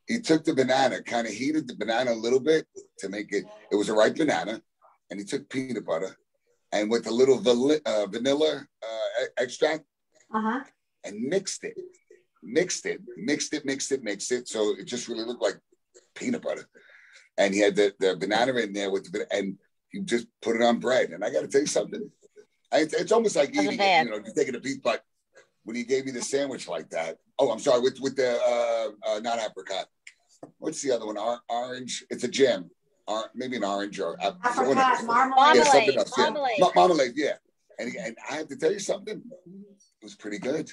he took the banana, kind of heated the banana a little bit to make it. It was a ripe banana, and he took peanut butter, and with a little vanilla extract, and mixed it. So it just really looked like peanut butter. And he had the banana in there and you just put it on bread. And I got to tell you something. It's almost like eating it, just taking a piece. But when he gave me the sandwich like that, I'm sorry, with the not apricot. What's the other one? Orange. It's a jam. Maybe an orange or apricot, marmalade. Yeah, something else. Marmalade. Yeah. And I have to tell you something. It was pretty good.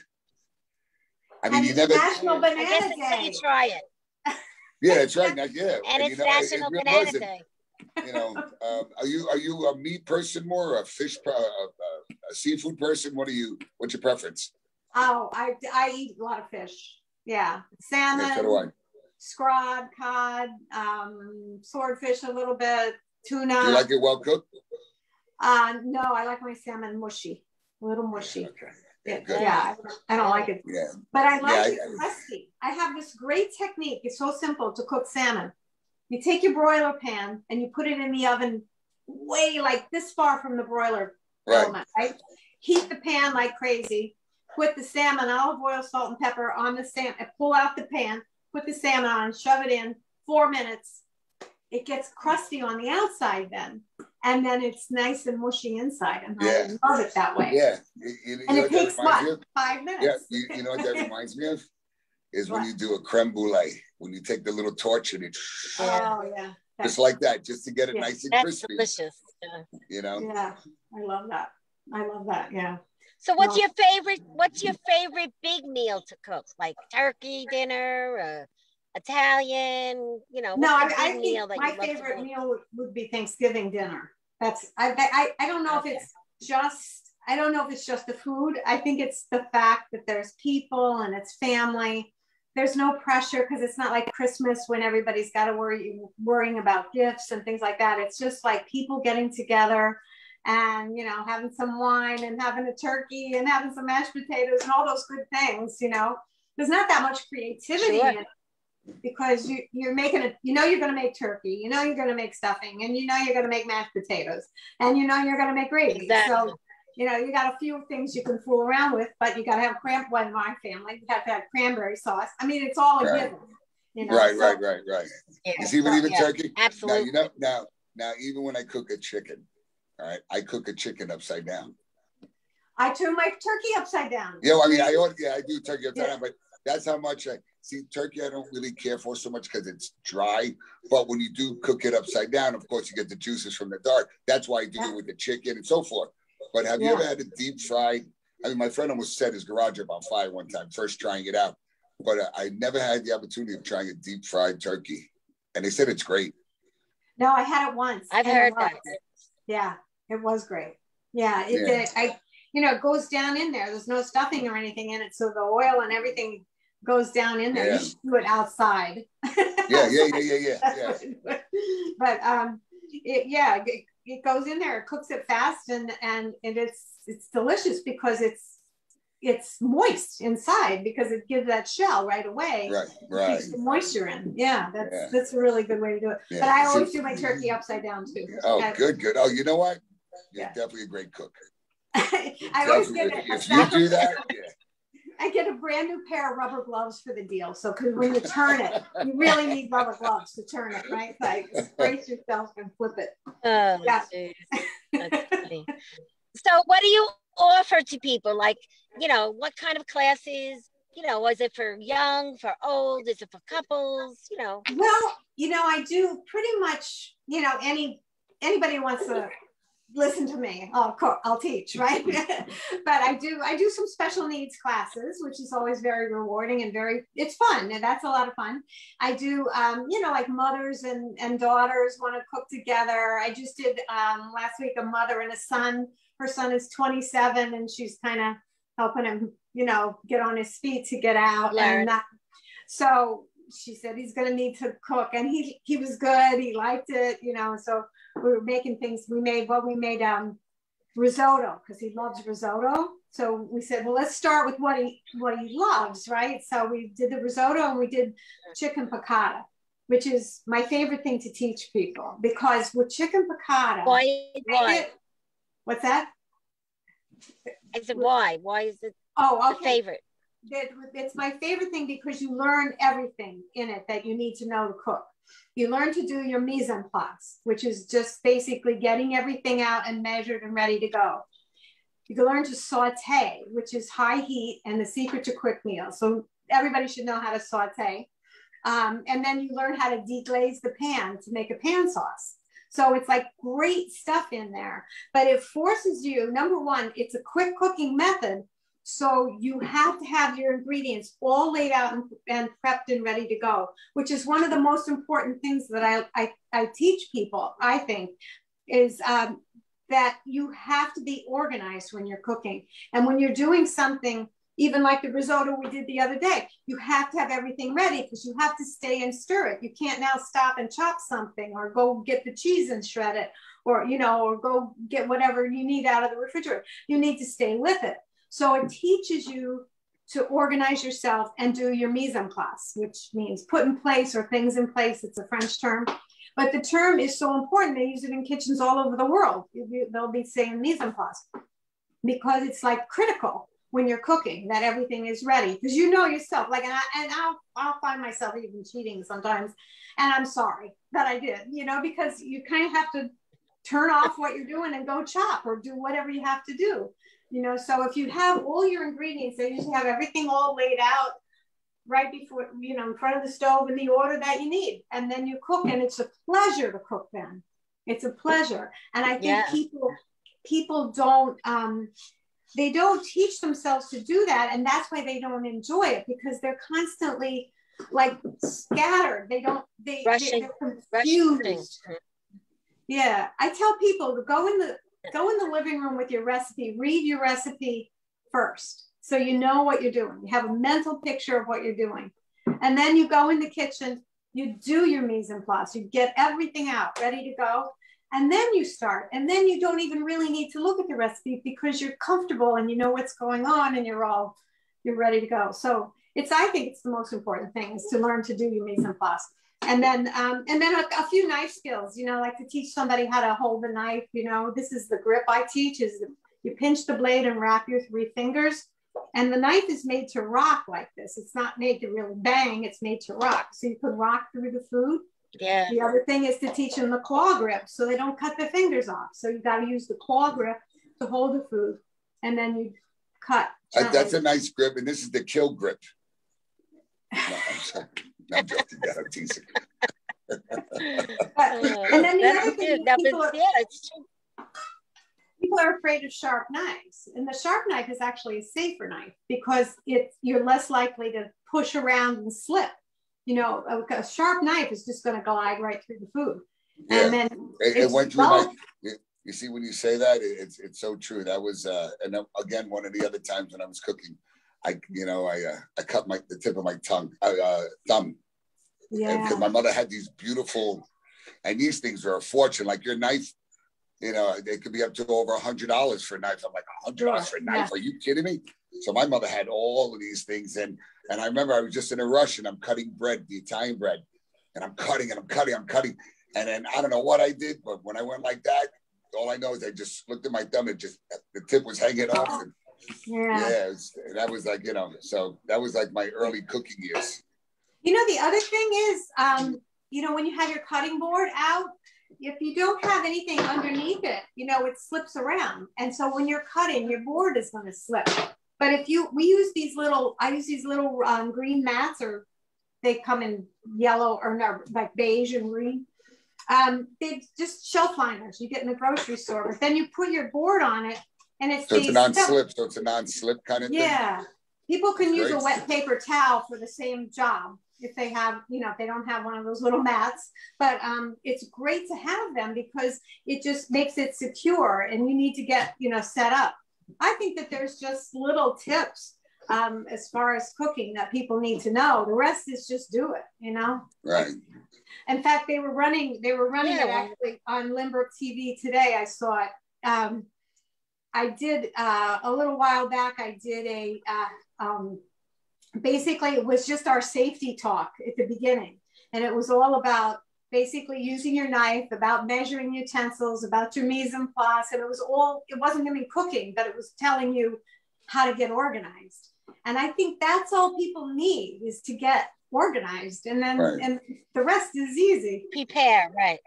I mean, you never. National Banana Day. You try it. Yeah, that's right. And it's National Banana Day. You know, are you a meat person more, or a fish, a seafood person? What's your preference? Oh, I eat a lot of fish. Yeah, salmon, Yeah, so do I. scrod, cod, swordfish a little bit, tuna. Do you like it well cooked? No, I like my salmon mushy, a little mushy. Okay. Yeah, I don't like it. Yeah. But I like it crusty. I have this great technique. It's so simple to cook salmon. You take your broiler pan and you put it in the oven way like this far from the broiler element, right? Heat the pan like crazy. Put the salmon, olive oil, salt, and pepper on the salmon, and pull out the pan, put the salmon on, shove it in, 4 minutes. It gets crusty on the outside then. And then it's nice and mushy inside. And I love it that way. Yeah. And it takes what? 5 minutes. Yeah. You know what that reminds me of? Is when you do a creme brulee, when you take the little torch and it, just like that, just to get it nice and crispy. That's delicious. Yeah. You know? Yeah, I love that. I love that. Yeah. So what's your favorite big meal to cook? Like turkey dinner, Italian, you know? No, I think my favorite meal would be Thanksgiving dinner. That's I don't know if it's just the food. I think it's the fact that there's people and it's family. There's no pressure because it's not like Christmas when everybody's got to worrying about gifts and things like that. It's just like people getting together and, you know, having some wine and having a turkey and having some mashed potatoes and all those good things, you know. There's not that much creativity in it because you're making it, you know, you're going to make turkey, you know, you're going to make stuffing, and you know, you're going to make mashed potatoes, and you know, you're going to make gravy. Exactly. So, you know, you got a few things you can fool around with, but you got to have well, in my family, you have to have cranberry sauce. I mean, it's all a given. You know? Right. Yeah. You see, even turkey. Absolutely. Now, you know, now, even when I cook a chicken, all right, I cook a chicken upside down. I turn my turkey upside down. Yeah, well, I mean, I do turkey upside down, but that's how much I see turkey. I don't really care for so much because it's dry. But when you do cook it upside down, of course, you get the juices from the dark. That's why I do it with the chicken and so forth. But have you ever had a deep fried? I mean, my friend almost set his garage up on fire one time, first trying it out. But I never had the opportunity of trying a deep fried turkey. And they said it's great. No, I had it once. I've heard that. Yeah, it was great. Yeah, it goes down in there. There's no stuffing or anything in it. So the oil and everything goes down in there. Yeah. You should do it outside. Yeah. But it goes in there, it cooks it fast, and it's delicious because it's moist inside because it gives that shell right away. Right. Keeps the moisture in. Yeah, that's a really good way to do it. Yeah. But I always do my turkey upside down too. Oh, good. Oh, you know what? You're definitely a great cook. I always get if you do that, I get a brand new pair of rubber gloves for the deal. So, because when you turn it, you really need rubber gloves to turn it, right? Like, brace yourself and flip it. Oh, that's funny. So, what do you offer to people? Like, you know, what kind of classes? You know, is it for young, for old? Is it for couples? You know. Well, you know, I do pretty much. You know, anybody who wants to listen to me, I'll teach, right? But I do some special needs classes, which is always very rewarding and it's fun, and that's a lot of fun. I do like mothers and daughters want to cook together. I just did last week a mother and a son. Her son is 27 and she's kind of helping him, you know, get on his feet to get out. And so she said he's going to need to cook, and he was good. He liked it, you know. So we were making things. We made risotto because he loves risotto. So we said, well, let's start with what he loves, right? So we did the risotto and we did chicken piccata, which is my favorite thing to teach people, because with chicken piccata, why? What's that? I said why? Why is it the favorite? It's my favorite thing because you learn everything in it that you need to know to cook. You learn to do your mise en place, which is just basically getting everything out and measured and ready to go. You can learn to saute, which is high heat and the secret to quick meals. So everybody should know how to saute. And then you learn how to deglaze the pan to make a pan sauce. So it's like great stuff in there, but it forces you, number one, it's a quick cooking method. So you have to have your ingredients all laid out and prepped and ready to go, which is one of the most important things that I teach people, I think, is that you have to be organized when you're cooking. And when you're doing something, even like the risotto we did the other day, you have to have everything ready because you have to stay and stir it. You can't now stop and chop something or go get the cheese and shred it, or, you know, or go get whatever you need out of the refrigerator. You need to stay with it. So it teaches you to organize yourself and do your mise en place, which means put in place or things in place. It's a French term, but the term is so important. They use it in kitchens all over the world. They'll be saying mise en place because it's like critical when you're cooking that everything is ready, because you know yourself. Like, and I'll find myself even cheating sometimes, and I'm sorry that I did, you know, because you kind of have to turn off what you're doing and go chop or do whatever you have to do. You know, so if you have all your ingredients, they usually have everything all laid out right before, you know, in front of the stove in the order that you need. And then you cook, and it's a pleasure to cook then. It's a pleasure. And I think people don't, they don't teach themselves to do that. And that's why they don't enjoy it, because they're constantly like scattered. They're confused. Yeah. I tell people to go in the living room with your recipe, read your recipe first. So you know what you're doing. You have a mental picture of what you're doing. And then you go in the kitchen, you do your mise en place, you get everything out ready to go. And then you start. And then you don't even really need to look at the recipe because you're comfortable and you know what's going on and you're ready to go. So I think it's the most important thing is to learn to do your mise en place. And then a few knife skills, you know, like to teach somebody how to hold the knife. You know, this is the grip I teach, is you pinch the blade and wrap your 3 fingers. And the knife is made to rock like this. It's not made to really bang. It's made to rock. So you can rock through the food. Yeah. The other thing is to teach them the claw grip so they don't cut their fingers off. So you got to use the claw grip to hold the food. And then you cut. That's a nice grip. And this is the kill grip. No, I'm sorry. I'm joking. I'm teasing. And then the other thing, people are afraid of sharp knives, and the sharp knife is actually a safer knife because you're less likely to push around and slip. You know, a sharp knife is just going to glide right through the food. Yeah. And then it went through my. You see, when you say that, it's so true. That was, and again, one of the other times when I was cooking, I cut the tip of my thumb. Yeah. Because my mother had these beautiful, and these things are a fortune. Like your knife, you know, they could be up to over $100 for a knife. I'm like, $100 for a knife? Yeah. Are you kidding me? So my mother had all of these things, and I remember I was just in a rush, and I'm cutting bread, the Italian bread, and I'm cutting, and then I don't know what I did, but when I went like that, all I know is I just looked at my thumb and just the tip was hanging off. And that was like, you know, so that was like my early cooking years. You know, the other thing is, you know, when you have your cutting board out, if you don't have anything underneath it, you know, it slips around. And so when you're cutting, your board is going to slip. But I use these little green mats, or they come in yellow or no, like beige and green. They just shelf liners you get in the grocery store, but then you put your board on it and it's a non-slip. So it's a non-slip kind of thing. Yeah. People can use a wet paper towel for the same job if they have, you know, if they don't have one of those little mats. But it's great to have them because it just makes it secure, and you need to get, you know, set up. I think that there's just little tips as far as cooking that people need to know. The rest is just do it, you know? Right. In fact, they were running it actually on Limburg TV today. I saw it. I did a little while back. I did basically it was just our safety talk at the beginning, and it was all about basically using your knife, about measuring utensils, about your mise en place, and it wasn't even cooking, but it was telling you how to get organized. And I think that's all people need, is to get organized, and then and the rest is easy. Prepare, right?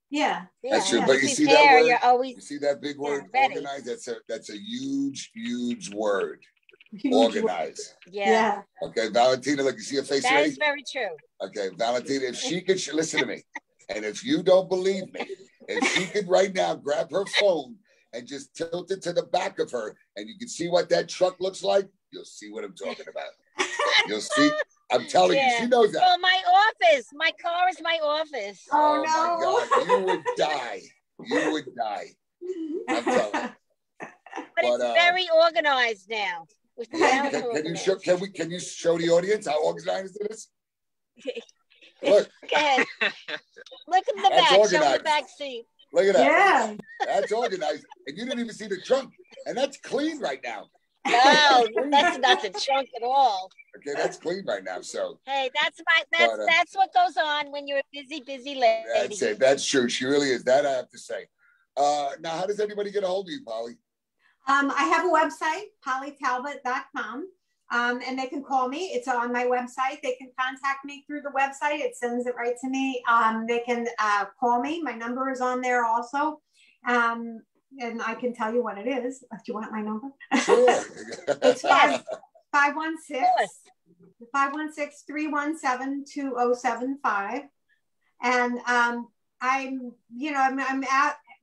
Yeah, that's true. But you see that word? You see that big word, organized? That's a huge word. Organize. Yeah. Okay, Valentina, look, you see her face that ready? That is very true. Okay, Valentina, if she could listen to me, and if you don't believe me, if she could right now grab her phone and just tilt it to the back of her, and you can see what that truck looks like, you'll see what I'm talking about. You'll see. I'm telling you, she knows that. Well, my car is my office. Oh, my God, you would die. You would die. I'm telling you. But it's very organized now. Can you show the audience how organized it is? Look. Go ahead. Look at the back. Organized. Show the back seat. Look at that. Yeah. That's organized. And you didn't even see the trunk. And that's clean right now. No, that's not the trunk at all. Okay, that's clean right now. So hey, that's what goes on when you're a busy lady. That's it. That's true. She really is. That I have to say. Now, how does anybody get a hold of you, Polly? I have a website, pollytalbot.com. And they can call me. It's on my website. They can contact me through the website. It sends it right to me. They can call me. My number is on there also. And I can tell you what it is. If you want my number. Sure. It's 516-317-2075. And I'm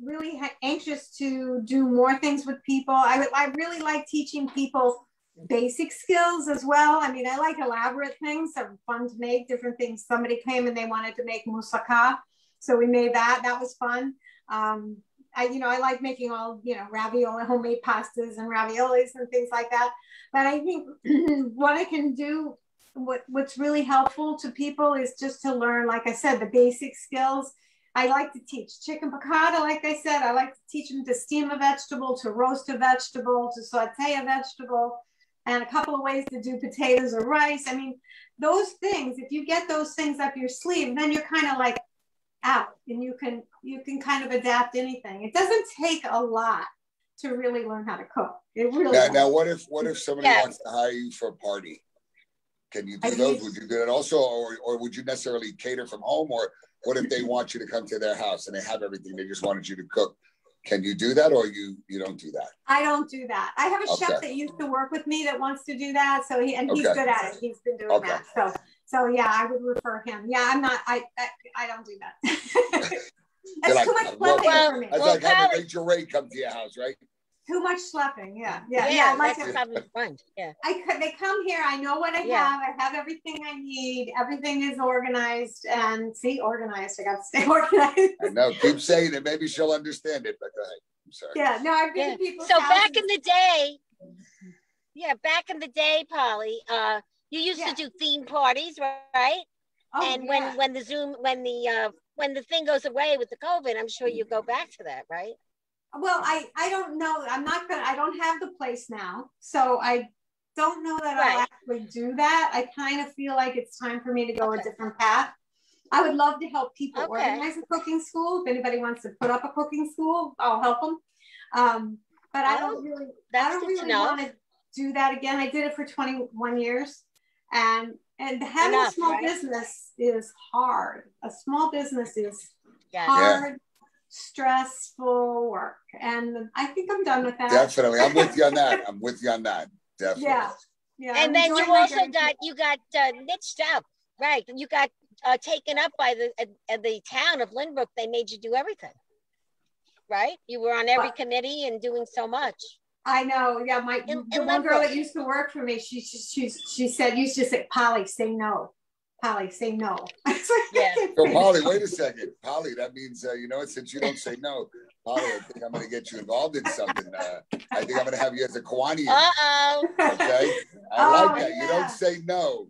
really anxious to do more things with people. I really like teaching people basic skills as well. I mean, I like elaborate things. They're fun to make, different things. Somebody came and they wanted to make moussaka. So we made that. That was fun. I like making all, ravioli, homemade pastas and raviolis and things like that. But I think what I can do, what's really helpful to people is just to learn, like I said, the basic skills. I like to teach chicken piccata, like I said. I like to teach them to steam a vegetable, to roast a vegetable, to saute a vegetable, and a couple of ways to do potatoes or rice. I mean, those things, if you get those things up your sleeve, then you're kind of like out, and you can kind of adapt anything. It doesn't take a lot to really learn how to cook. It really now what if somebody wants to hire you for a party? Can you do those? Would you do that also, or would you necessarily cater from home? Or what if they want you to come to their house and they have everything, they just wanted you to cook? Can you do that, or you don't do that? I don't do that. I have a chef that used to work with me that wants to do that. So he's good at it. He's been doing that. So yeah, I would refer him. Yeah, I'm not. I don't do that. It's too much schlepping for me. It's like having Rachel Ray come to your house, right? Too much schlepping. Yeah. That's probably fun. Yeah. They come here. I know what I have. I have everything I need. Everything is organized. And organized. I got to stay organized. I know. Keep saying it. Maybe she'll understand it. But go ahead. I'm sorry. Yeah. No, I've been to people's houses. back in the day, Polly, you used to do theme parties, right? Oh, and when the thing goes away with the COVID, I'm sure you go back to that, right? Well, I don't know. I don't have the place now. So I don't know that I'll actually do that. I kind of feel like it's time for me to go a different path. I would love to help people organize a cooking school. If anybody wants to put up a cooking school, I'll help them. But I don't really want to do that again. I did it for 21 years. And having a small business is hard. A small business is hard. Stressful work, and I think I'm done with that. Definitely, I'm with you on that. Definitely. Yeah. And then you also got niched up, right? You got taken up by the town of Lynbrook. They made you do everything, right? You were on every committee and doing so much. I know. Yeah, the one girl that used to work for me, she said, used to say, Polly, say no. Polly, say no. So Polly, wait a second. Polly, that means, since you don't say no, Polly, I think I'm going to get you involved in something. I think I'm going to have you as a Kiwanian. Uh-oh. Okay? I like that. You don't say no.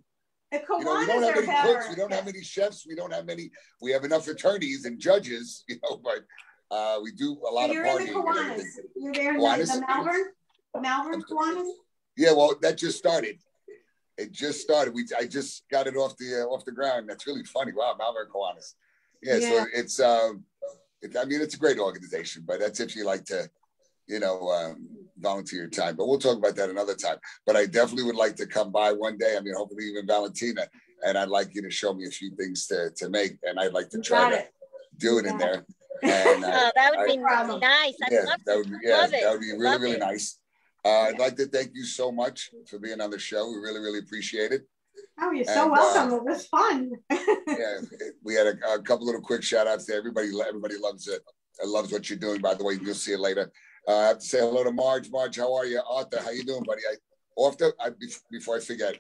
The we don't have any cooks. We don't have any chefs. We have enough attorneys and judges, but we do a lot of partying. You're there in the Malvern Kiwanis? Yeah, well, that just started. It just started. I just got it off the ground. That's really funny. Wow, Malvern Kiwanis. Yeah, so it's it's a great organization, but that's if you like to, volunteer your time. But we'll talk about that another time. But I definitely would like to come by one day. I mean, hopefully even Valentina, and I'd like you to show me a few things to make, and I'd like to try to do it in there. And that would be nice. That would be really, really nice. I'd like to thank you so much for being on the show. We really, really appreciate it. Oh, you're so welcome. It was fun. We had a couple little quick shout outs there. Everybody loves it. Loves what you're doing, by the way. You'll see it later. I have to say hello to Marge. Marge, how are you? Arthur, how you doing, buddy? before I forget,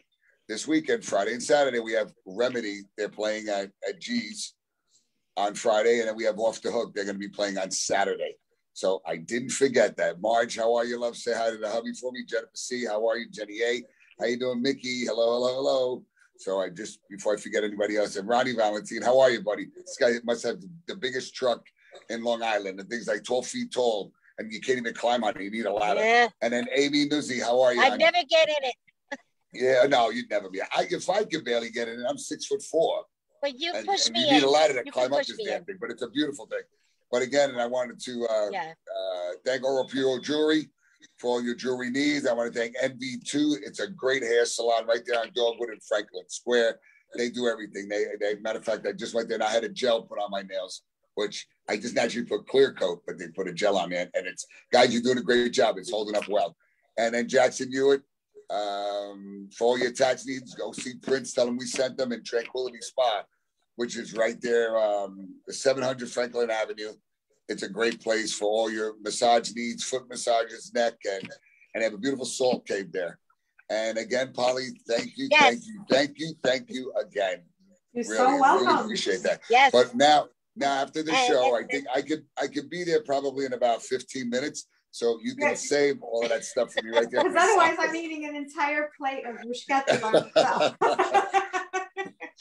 this weekend, Friday and Saturday, we have Remedy. They're playing at G's on Friday, and then we have Off the Hook. They're going to be playing on Saturday. So I didn't forget that. Marge, how are you, love? Say hi to the hubby for me. Jennifer C, how are you? Jenny A, how you doing? Mickey, hello. So before I forget anybody else, and Ronnie Valentine, how are you, buddy? This guy must have the biggest truck in Long Island. The thing's like 12 feet tall, and you can't even climb on it. You need a ladder. Yeah. And then Amy Nuzzi, how are you? I'd never get in it. Yeah, no, you'd never be. If I could barely get in it, I'm 6'4". But you push me in. You need a ladder to climb up this damn thing, but it's a beautiful thing. But again, and I wanted to thank Oral Puro Jewelry for all your jewelry needs. I want to thank NV2. It's a great hair salon right there on Dogwood and Franklin Square. They do everything. They matter of fact, I just went there and I had a gel put on my nails, which I just naturally put clear coat, but they put a gel on there. And it's, guys, you're doing a great job. It's holding up well. And then Jackson Hewitt, for all your tax needs, go see Prince. Tell him we sent them in Tranquility Spa, which is right there, 700 Franklin Avenue. It's a great place for all your massage needs, foot massages, neck, and they have a beautiful salt cave there. And again, Polly, thank you again. You're so welcome. Really appreciate that. Yes. But now after the show, I think I could be there probably in about 15 minutes. So you can save all of that stuff for me right there. Because otherwise I'm eating an entire plate of bruschetta by myself.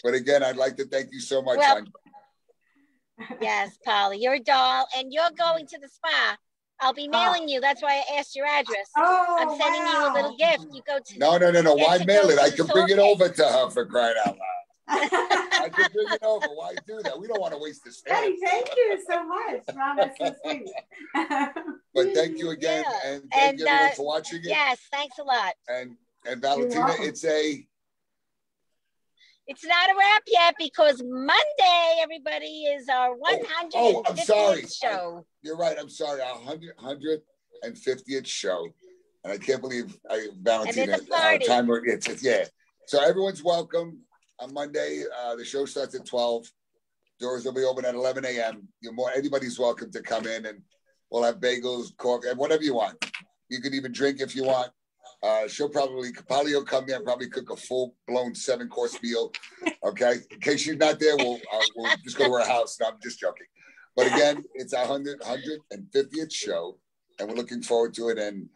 But again, I'd like to thank you so much. Well, yes, Polly, you're a doll, and you're going to the spa. I'll be mailing you. That's why I asked your address. Oh, I'm sending you a little gift. You go to. No. Why mail it? I can bring it over to her, for crying out loud. I can bring it over. Why do that? We don't want to waste this time. Betty, thank you so much. Wow, that's so sweet. But thank you again, and thank you everyone for watching it. Yes, thanks a lot. And Valentina, it's not a wrap yet, because Monday, everybody, is our 150th I'm sorry. show. You're right. I'm sorry. Our 150th show. And I can't believe Valentina. So everyone's welcome on Monday. The show starts at 12. Doors will be open at 11 a.m. Anybody's welcome to come in, and we'll have bagels, coffee, and whatever you want. You can even drink if you want. Polly will come there and probably cook a full-blown 7-course meal. Okay, in case she's not there, we'll just go to her house. No, I'm just joking. But again, it's our 150th show, and we're looking forward to it. And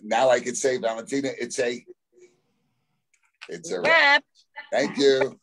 now I can say, Valentina, it's a wrap. Thank you.